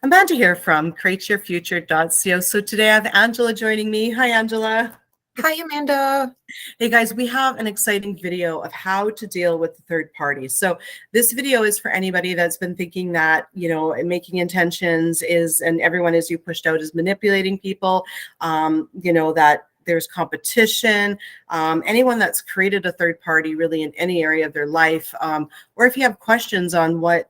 Amanda here from createyourfuture.co. So today I have Angela joining me. Hi, Angela. Hi, Amanda. Hey guys, we have an exciting video of how to deal with the third party. So this video is for anybody that's been thinking that, making intentions is, and everyone as you pushed out is manipulating people, that there's competition, anyone that's created a third party really in any area of their life, or if you have questions on what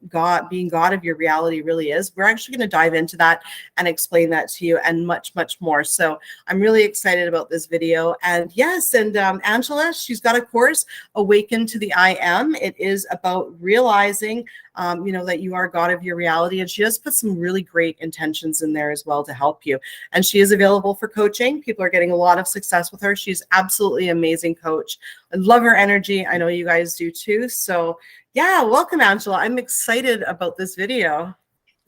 being God of your reality really is, we're actually going to dive into that and explain that to you and much, much more. So I'm really excited about this video. And yes, and Angela, she's got a course, Awaken to the I Am. It is about realizing that you are God of your reality. And she has put some really great intentions in there as well to help you. And she is available for coaching. People are getting a lot of success with her. She's absolutely amazing coach. I love her energy. I know you guys do too. So yeah, welcome, Angela. I'm excited about this video.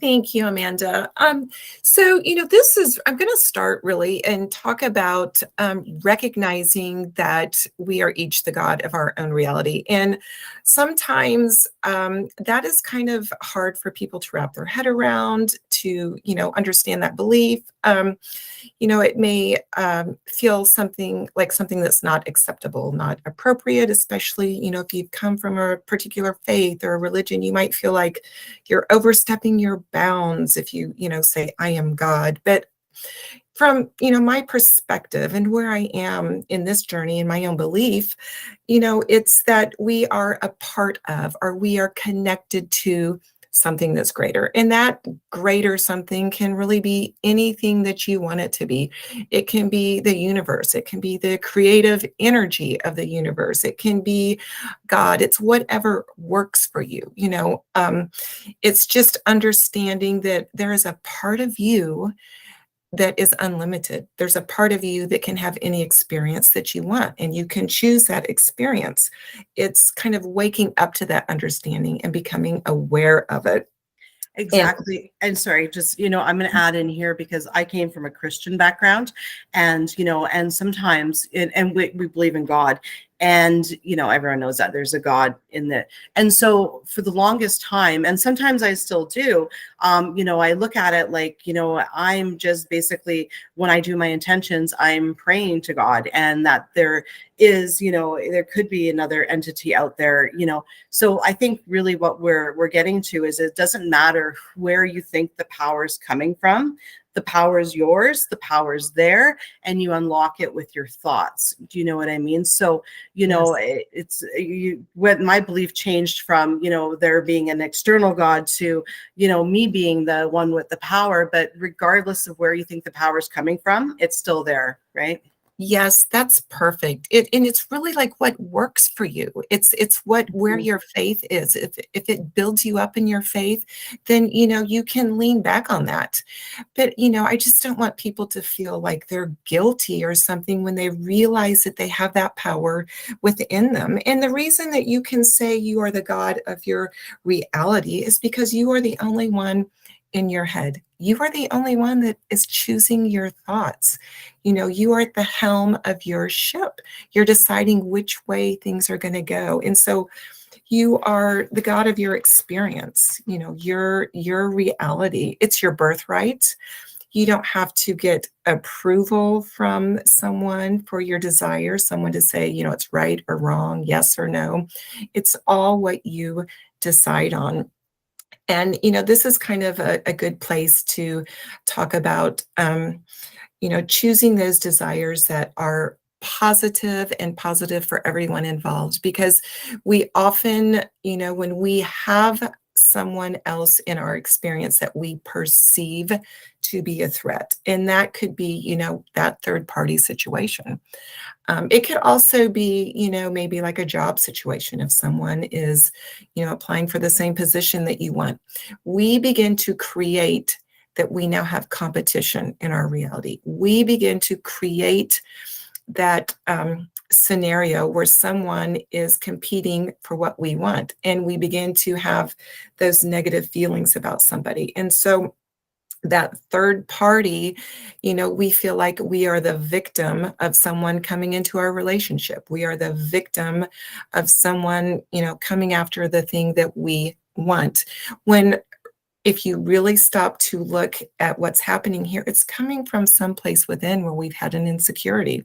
Thank you, Amanda. I'm going to start really and talk about recognizing that we are each the God of our own reality. And sometimes that is kind of hard for people to wrap their head around, to, understand that belief. It may feel something that's not acceptable, not appropriate, especially, if you've come from a particular faith or a religion. You might feel like you're overstepping your bounds if you, say, I am God. But from, my perspective and where I am in this journey, in my own belief, it's that we are a part of, or we are connected to something that's greater. And that greater something can really be anything that you want it to be. It can be the universe. It can be the creative energy of the universe. It can be God. It's whatever works for you. It's just understanding that there is a part of you that is unlimited. There's a part of you that can have any experience that you want, and you can choose that experience. It's kind of waking up to that understanding and becoming aware of it. Exactly. And sorry, just, I'm going to add in here because I came from a Christian background, and, and sometimes, we believe in God, and, everyone knows that there's a God in it. And so for the longest time, and sometimes I still do, I look at it like, I'm just basically, when I do my intentions, I'm praying to God, and that there is, there could be another entity out there, so I think really what we're getting to is it doesn't matter where you think the power is coming from. The power is yours, the power is there, and you unlock it with your thoughts. Do you know what I mean? So, yes. When my belief changed from, there being an external God to, me being the one with the power, but regardless of where you think the power is coming from, it's still there, right? Yes, that's perfect. And it's really like what works for you. It's where your faith is. If it builds you up in your faith, then you can lean back on that. But I just don't want people to feel like they're guilty or something when they realize that they have that power within them. And the reason that you can say you are the God of your reality is because you are the only one in your head. You are the only one that is choosing your thoughts. You are at the helm of your ship. You're deciding which way things are going to go. And so you are the God of your experience, your reality. It's your birthright. You don't have to get approval from someone for your desire, someone to say, it's right or wrong, yes or no. It's all what you decide on. And, this is kind of a good place to talk about, choosing those desires that are positive and positive for everyone involved, because we often, when we have someone else in our experience that we perceive to be a threat, and that could be, that third party situation. It could also be, maybe like a job situation. If someone is, applying for the same position that you want, we begin to create that we now have competition in our reality. We begin to create that scenario where someone is competing for what we want, and we begin to have those negative feelings about somebody. And so that third party, we feel like we are the victim of someone coming into our relationship. We are the victim of someone, coming after the thing that we want. When if you really stop to look at what's happening here, it's coming from someplace within where we've had an insecurity,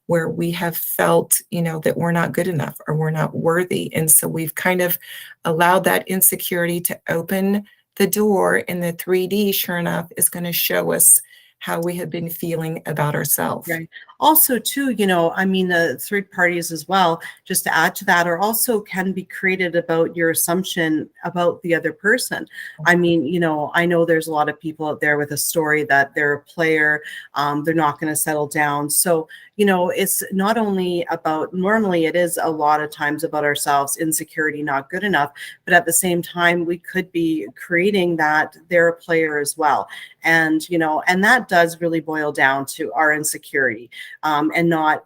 where we have felt, that we're not good enough or we're not worthy. And so we've kind of allowed that insecurity to open the door, and the 3D, sure enough, is going to show us how we have been feeling about ourselves. Right. Also, too, the third parties as well, just to add to that, are also can be created about your assumption about the other person. I know there's a lot of people out there with a story that they're a player, they're not going to settle down. So, it's not only about, normally it is a lot of times about ourselves, insecurity, not good enough, but at the same time, we could be creating that they're a player as well. And, and that does really boil down to our insecurity, and not,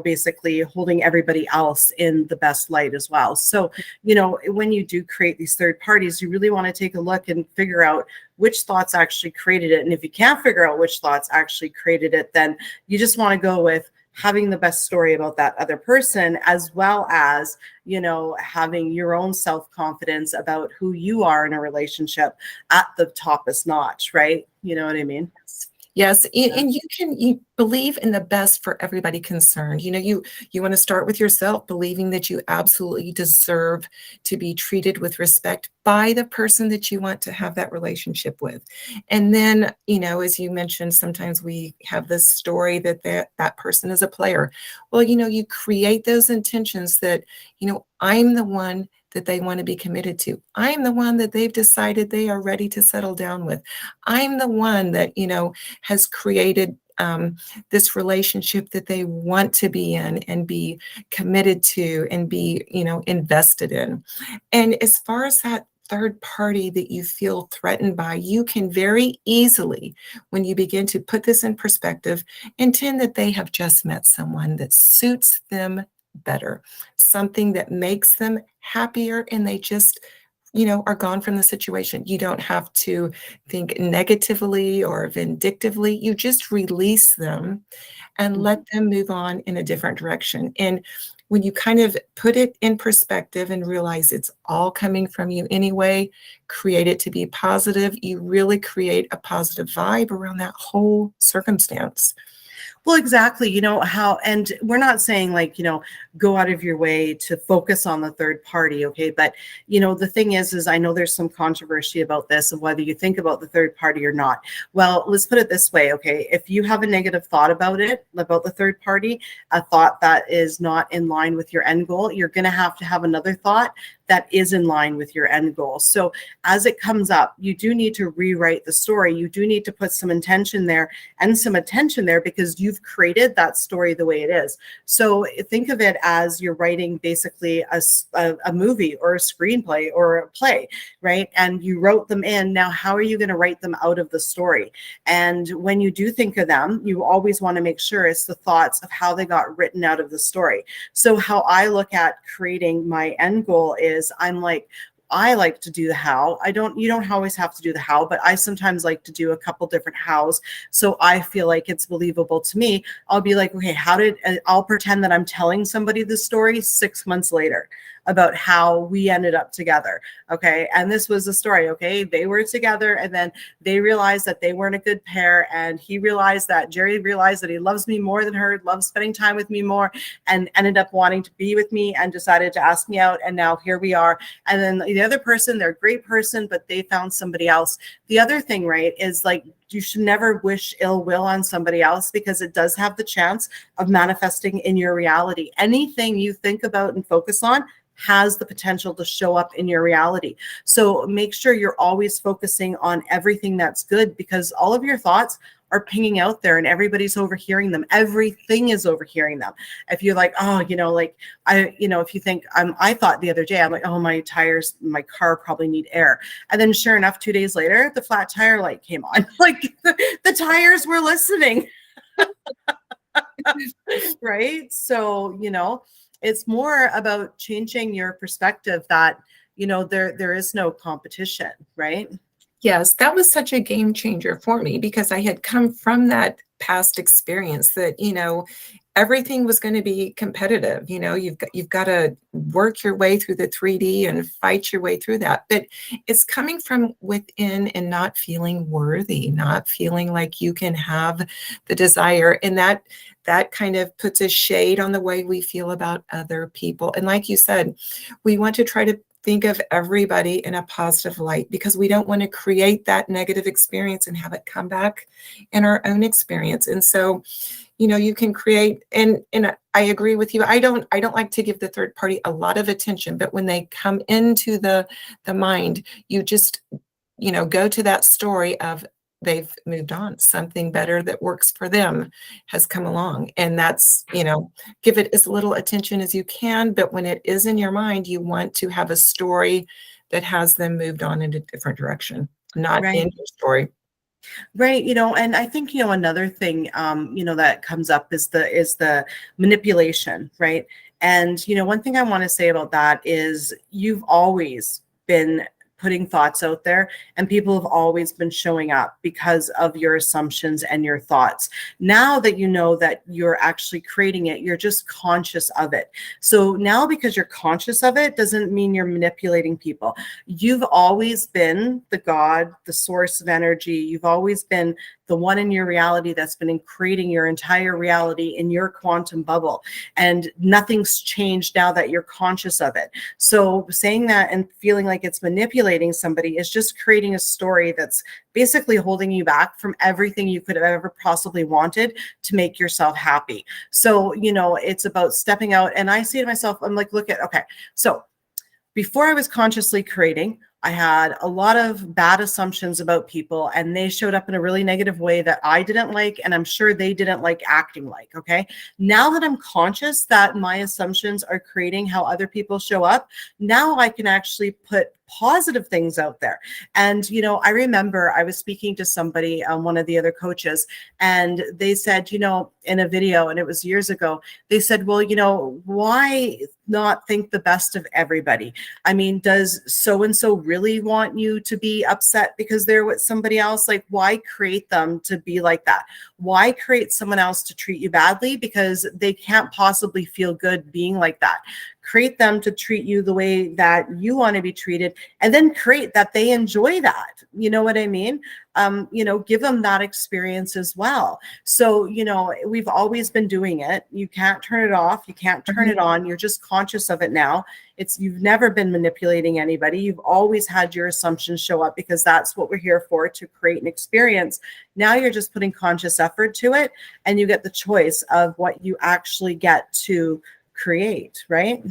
basically holding everybody else in the best light as well. So, when you do create these third parties, you really want to take a look and figure out which thoughts actually created it. And if you can't figure out which thoughts actually created it, then you just want to go with having the best story about that other person, as well as, having your own self-confidence about who you are in a relationship at the toppest notch, right? You know what I mean? Yes, and you believe in the best for everybody concerned. You want to start with yourself, believing that you absolutely deserve to be treated with respect by the person that you want to have that relationship with. And then, as you mentioned, sometimes we have this story that person is a player. Well, you create those intentions that, I'm the one that they want to be committed to. I'm the one that they've decided they are ready to settle down with. I'm the one that, has created this relationship that they want to be in and be committed to and be, invested in. And as far as that third party that you feel threatened by, you can very easily, when you begin to put this in perspective, intend that they have just met someone that suits them better, something that makes them happier, and they just, are gone from the situation. You don't have to think negatively or vindictively. You just release them and let them move on in a different direction. And when you kind of put it in perspective and realize it's all coming from you anyway, create it to be positive, you really create a positive vibe around that whole circumstance. Well, exactly. And we're not saying go out of your way to focus on the third party. Okay. But, the thing is I know there's some controversy about this of whether you think about the third party or not. Well, let's put it this way. Okay. If you have a negative thought about the third party, a thought that is not in line with your end goal, you're going to have another thought that is in line with your end goal. So as it comes up, you do need to rewrite the story. You do need to put some intention there and some attention there, because you've created that story the way it is. So think of it as you're writing basically a movie or a screenplay or a play, right? And you wrote them in. Now, how are you going to write them out of the story? And when you do think of them, you always want to make sure it's the thoughts of how they got written out of the story. So how I look at creating my end goal is I like to do the how. You don't always have to do the how, but I sometimes like to do a couple different hows. So I feel like it's believable to me. I'll be like, okay, I'll pretend that I'm telling somebody the story 6 months later about how we ended up together. Okay. And this was the story. Okay. They were together, and then they realized that they weren't a good pair. And Jerry realized that he loves me more than her, loves spending time with me more, and ended up wanting to be with me and decided to ask me out. And now here we are. And then the other person, they're a great person, but they found somebody else. The other thing, right, is you should never wish ill will on somebody else, because it does have the chance of manifesting in your reality. Anything you think about and focus on has the potential to show up in your reality. So make sure you're always focusing on everything that's good, because all of your thoughts are pinging out there and everybody's overhearing them. Everything is overhearing them. If you're like, oh, if you think, I thought the other day, I'm like, oh, my car probably need air. And then sure enough, 2 days later, the flat tire light came on. The tires were listening. Right. So, it's more about changing your perspective that, there is no competition, right? Yes, that was such a game changer for me, because I had come from that past experience that, everything was going to be competitive. You know, you've got to work your way through the 3D and fight your way through that. But it's coming from within and not feeling worthy, not feeling like you can have the desire. And that kind of puts a shade on the way we feel about other people. And like you said, we want to try to think of everybody in a positive light, because we don't want to create that negative experience and have it come back in our own experience. And so, you know, you can create, and I agree with you. I don't like to give the third party a lot of attention, but when they come into the mind, you just, you know, go to that story of they've moved on, something better that works for them has come along. And that's, you know, give it as little attention as you can, but when it is in your mind, you want to have a story that has them moved on in a different direction, not Right. in your story. Right, you know, and I think, you know, another thing, you know, that comes up is the manipulation, right? And, you know, one thing I want to say about that is you've always been putting thoughts out there, and people have always been showing up because of your assumptions and your thoughts. Now that you know that you're actually creating it, you're just conscious of it. So now, because you're conscious of it, doesn't mean you're manipulating people. You've always been the God, the source of energy. You've always been the one in your reality that's been creating your entire reality in your quantum bubble. And nothing's changed now that you're conscious of it. So saying that and feeling like it's manipulating somebody is just creating a story that's basically holding you back from everything you could have ever possibly wanted to make yourself happy. So, you know, it's about stepping out. And I say to myself, I'm like, look at, okay, so before I was consciously creating, I had a lot of bad assumptions about people, and they showed up in a really negative way that I didn't like, and I'm sure they didn't like acting like, okay? Now that I'm conscious that my assumptions are creating how other people show up, now I can actually put positive things out there. And, you know, I remember I was speaking to somebody, one of the other coaches, and they said, you know, in a video, and it was years ago, they said, well, you know, why not think the best of everybody? I mean, does so-and-so really want you to be upset because they're with somebody else? Like, why create them to be like that? Why create someone else to treat you badly because they can't possibly feel good being like that? Create them to treat you the way that you want to be treated, and then create that they enjoy that. You know what I mean? You know, give them that experience as well. So, you know, we've always been doing it. You can't turn it off. You can't turn it on. You're just conscious of it now. You've never been manipulating anybody. You've always had your assumptions show up because that's what we're here for, to create an experience. Now you're just putting conscious effort to it, and you get the choice of what you actually get to create, right?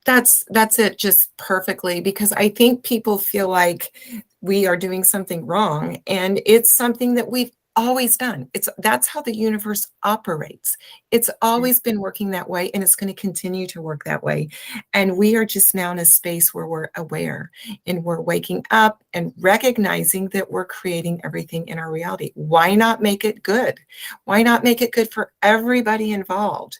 That's it just perfectly, because I think people feel like we are doing something wrong, and it's something that we've always done. That's how the universe operates. It's always been working that way, and it's going to continue to work that way. And we are just now in a space where we're aware, and we're waking up and recognizing that we're creating everything in our reality. Why not make it good? Why not make it good for everybody involved?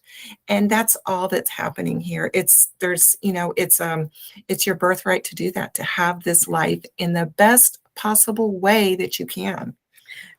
And that's all that's happening here. It's your birthright to do that, to have this life in the best possible way that you can.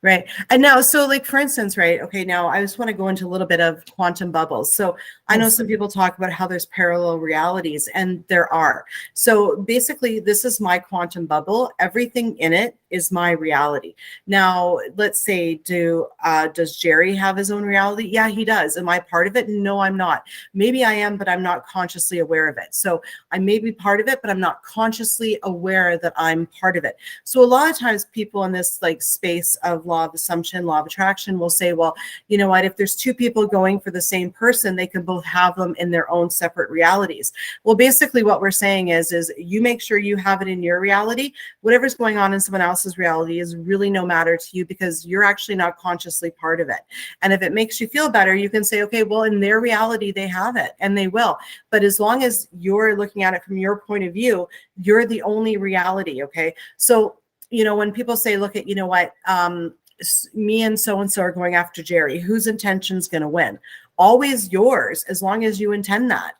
Right. And now, so like, for instance, right. Okay. Now I just want to go into a little bit of quantum bubbles. So I know some people talk about how there's parallel realities, and there are. So basically, this is my quantum bubble. Everything in it is my reality. Now, let's say, does Jerry have his own reality? Yeah, he does. Am I part of it? No, I'm not. Maybe I am, but I'm not consciously aware of it. So I may be part of it, but I'm not consciously aware that I'm part of it. So a lot of times people in this like space of law of assumption, law of attraction will say, well, you know what, if there's two people going for the same person, they can both have them in their own separate realities. Well, basically what we're saying is you make sure you have it in your reality. Whatever's going on in someone else's reality is really no matter to you, because you're actually not consciously part of it. And if it makes you feel better, you can say, okay, well, in their reality, they have it, and they will. But as long as you're looking at it from your point of view, you're the only reality. Okay. So, you know, when people say, look at, you know what, me and so are going after Jerry, whose intention's going to win? Always yours, as long as you intend that.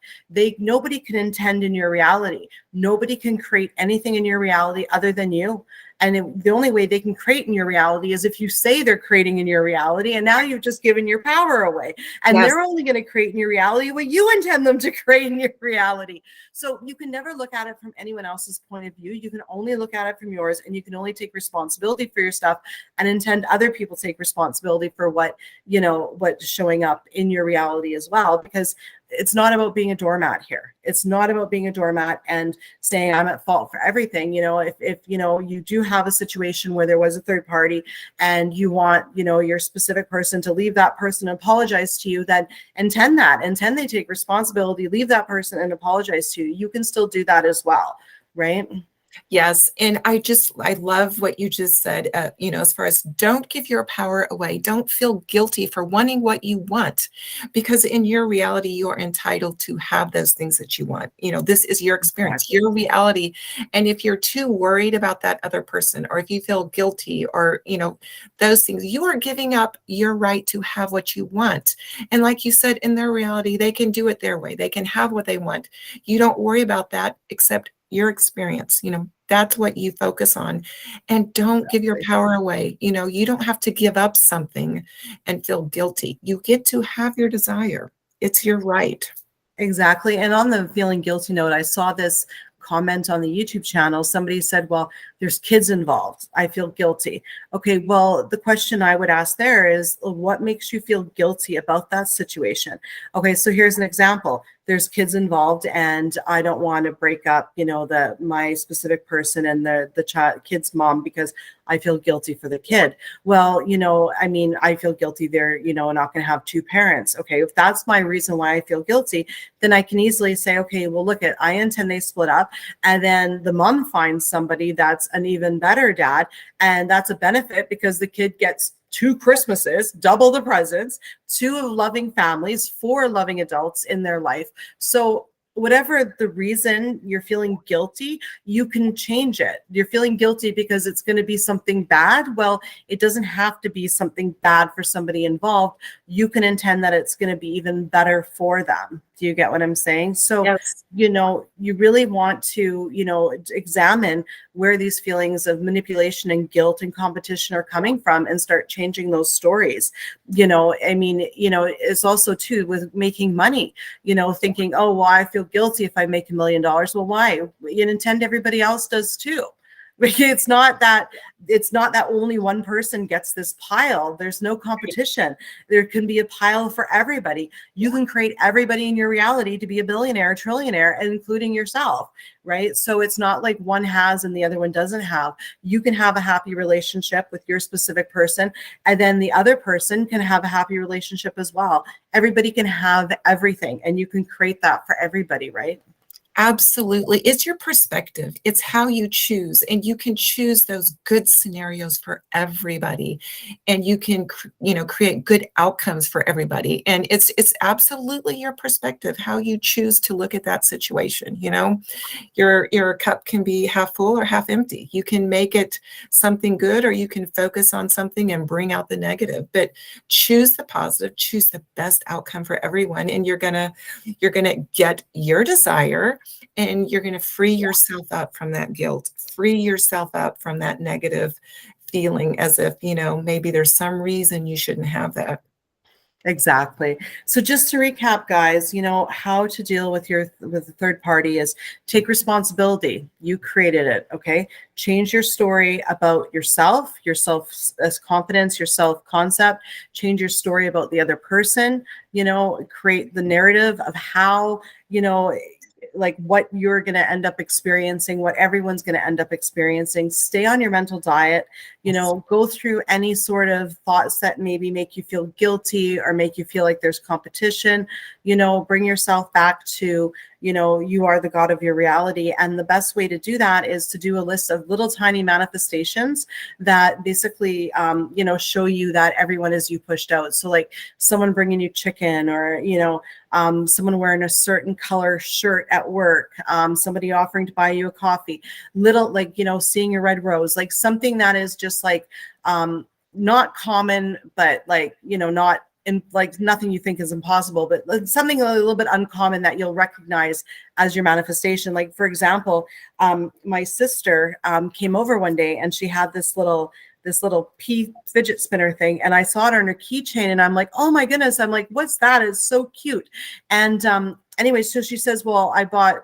Nobody can intend in your reality. Nobody can create anything in your reality other than you. And the only way they can create in your reality is if you say they're creating in your reality, and now you've just given your power away. And Yes. they're only going to create in your reality what you intend them to create in your reality. So you can never look at it from anyone else's point of view. You can only look at it from yours, and you can only take responsibility for your stuff and intend other people take responsibility for what, what's showing up in your reality as well. Because it's not about being a doormat here. It's not about being a doormat and saying I'm at fault for everything. If you do have a situation where there was a third party and you want, your specific person to leave that person and apologize to you, then intend they take responsibility, leave that person and apologize to you. You can still do that as well, right? Yes. And I love what you just said, as far as don't give your power away. Don't feel guilty for wanting what you want, because in your reality, you are entitled to have those things that you want. This is your experience, your reality. And if you're too worried about that other person, or if you feel guilty or, those things, you are giving up your right to have what you want. And like you said, in their reality, they can do it their way. They can have what they want. You don't worry about that, except your experience. That's what you focus on, and don't give your power away. You don't have to give up something and feel guilty. You get to have your desire. It's your right. Exactly. And on the feeling guilty note, I saw this comment on the YouTube channel. Somebody said, well, there's kids involved. I feel guilty. Okay, well, the question I would ask there is, what makes you feel guilty about that situation? Okay, so here's an example. There's kids involved, and I don't want to break up, my specific person and the kid's mom because I feel guilty for the kid. Well, I feel guilty they're, not going to have two parents. Okay, if that's my reason why I feel guilty, then I can easily say, okay, well, look, I intend they split up, and then the mom finds somebody that's an even better dad, and that's a benefit because the kid gets 2 Christmases, double the presents, 2 loving families, 4 loving adults in their life. So whatever the reason you're feeling guilty, you can change it. You're feeling guilty because it's going to be something bad. Well, it doesn't have to be something bad for somebody involved. You can intend that it's going to be even better for them. Do you get what I'm saying? So, Yes. You really want to, examine where these feelings of manipulation and guilt and competition are coming from and start changing those stories. It's also too with making money, thinking, oh, well, I feel guilty if I make $1 million. Well, why? You intend everybody else does too. It's not that only one person gets this pile. There's no competition. There can be a pile for everybody. You can create everybody in your reality to be a billionaire, trillionaire, including yourself, right? So it's not like one has and the other one doesn't have. You can have a happy relationship with your specific person, and then the other person can have a happy relationship as well. Everybody can have everything, and you can create that for everybody, right? Absolutely. It's your perspective. It's how you choose, and you can choose those good scenarios for everybody, and you can, create good outcomes for everybody. And it's absolutely your perspective, how you choose to look at that situation. Your cup can be half full or half empty. You can make it something good, or you can focus on something and bring out the negative, but choose the positive, choose the best outcome for everyone. And you're going to get your desire, and you're going to free yourself up from that guilt, free yourself up from that negative feeling as if, maybe there's some reason you shouldn't have that. Exactly. So just to recap, guys, how to deal with the third party is take responsibility. You created it. Okay. Change your story about yourself as confidence, your self-concept. Change your story about the other person. Create the narrative of how, like what you're going to end up experiencing, what everyone's going to end up experiencing. Stay on your mental diet, go through any sort of thoughts that maybe make you feel guilty or make you feel like there's competition, bring yourself back to, you are the God of your reality. And the best way to do that is to do a list of little tiny manifestations that basically, show you that everyone is you pushed out. So like someone bringing you chicken, or, someone wearing a certain color shirt at work, somebody offering to buy you a coffee, little, like, seeing your red rose, like something that is just like, not common, but like, not like nothing you think is impossible, but something a little bit uncommon that you'll recognize as your manifestation. Like, for example, my sister came over one day and she had this little pea fidget spinner thing, and I saw it on her keychain, and I'm like, oh my goodness, I'm like, what's that? It's so cute. And anyway, so she says, well,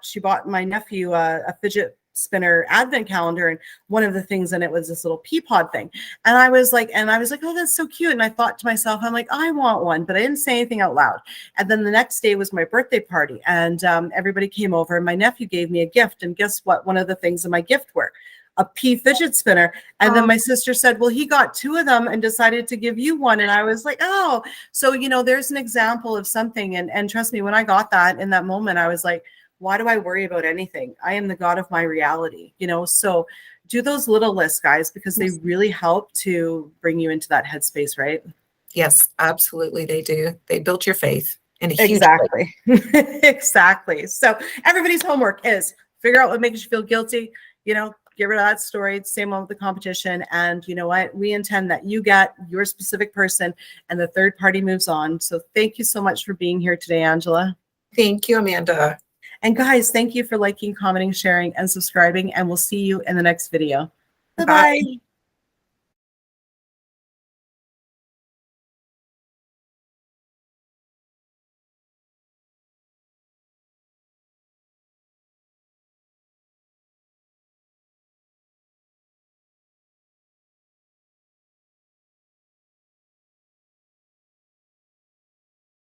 she bought my nephew a fidget spinner advent calendar, and one of the things in it was this little pea pod thing. And I was like, oh, that's so cute. And I thought to myself, I'm like, I want one, but I didn't say anything out loud. And then the next day was my birthday party, and everybody came over, and my nephew gave me a gift. And guess what? One of the things in my gift were a pea fidget spinner. And then my sister said, well, he got 2 of them and decided to give you one. And I was like, oh, so, you know, there's an example of something. And trust me, when I got that in that moment, I was like, why do I worry about anything? I am the God of my reality, you know? So do those little lists, guys, because they really help to bring you into that headspace, right? Yes, absolutely. They do. They build your faith in a huge Exactly. Exactly. So everybody's homework is figure out what makes you feel guilty, you know, get rid of that story. Same one with the competition. And you know what? We intend that you get your specific person and the third party moves on. So thank you so much for being here today, Angela. Thank you, Amanda. And guys, thank you for liking, commenting, sharing, and subscribing. And we'll see you in the next video. Bye-bye. Bye.